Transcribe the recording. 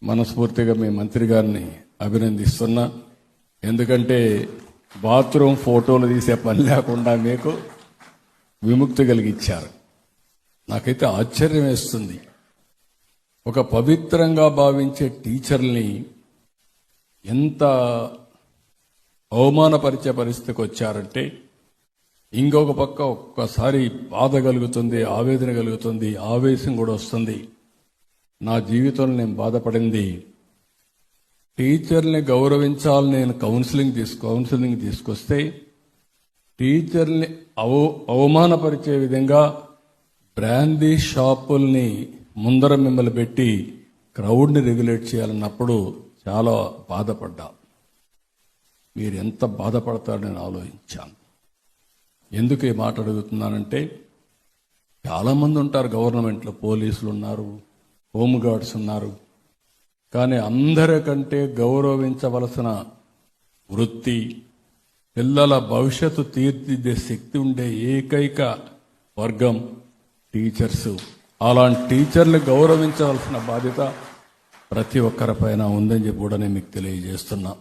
మనస్ఫూర్తిగా మీ మంత్రి గారిని అభినందిస్తున్నా. ఎందుకంటే బాత్రూమ్ ఫోటోలు తీసే పని లేకుండా మీకు విముక్తి కలిగించారు. నాకైతే ఆశ్చర్యం వేస్తుంది. ఒక పవిత్రంగా భావించే టీచర్ని ఎంత అవమానపరిచే పరిస్థితికి వచ్చారంటే, ఇంకొక పక్క ఒక్కసారి బాధ కలుగుతుంది, ఆవేదన కలుగుతుంది, ఆవేశం కూడా వస్తుంది. నా జీవితంలో నేను బాధపడింది, టీచర్ని గౌరవించాలని నేను కౌన్సిలింగ్ తీసుకొస్తే టీచర్ని అవమానపరిచే విధంగా బ్రాందీ షాపుల్ని ముందర మిమ్మల్ని పెట్టి క్రౌడ్ని రెగ్యులేట్ చేయాలన్నప్పుడు చాలా బాధపడ్డా. మీరు ఎంత బాధపడతారని నేను ఆలోచించాను. ఎందుకు ఈ మాట అడుగుతున్నానంటే, చాలామంది ఉంటారు గవర్నమెంట్లో, పోలీసులు ఉన్నారు, హోంగార్డ్స్ ఉన్నారు. కానీ అందరికంటే గౌరవించవలసిన వృత్తి, పిల్లల భవిష్యత్తు తీర్చిదిద్దే శక్తి ఉండే ఏకైక వర్గం టీచర్స్. అలాంటి టీచర్లు గౌరవించవలసిన బాధ్యత ప్రతి ఒక్కరిపైన ఉందని చెప్పి కూడా నేను మీకు తెలియజేస్తున్నా.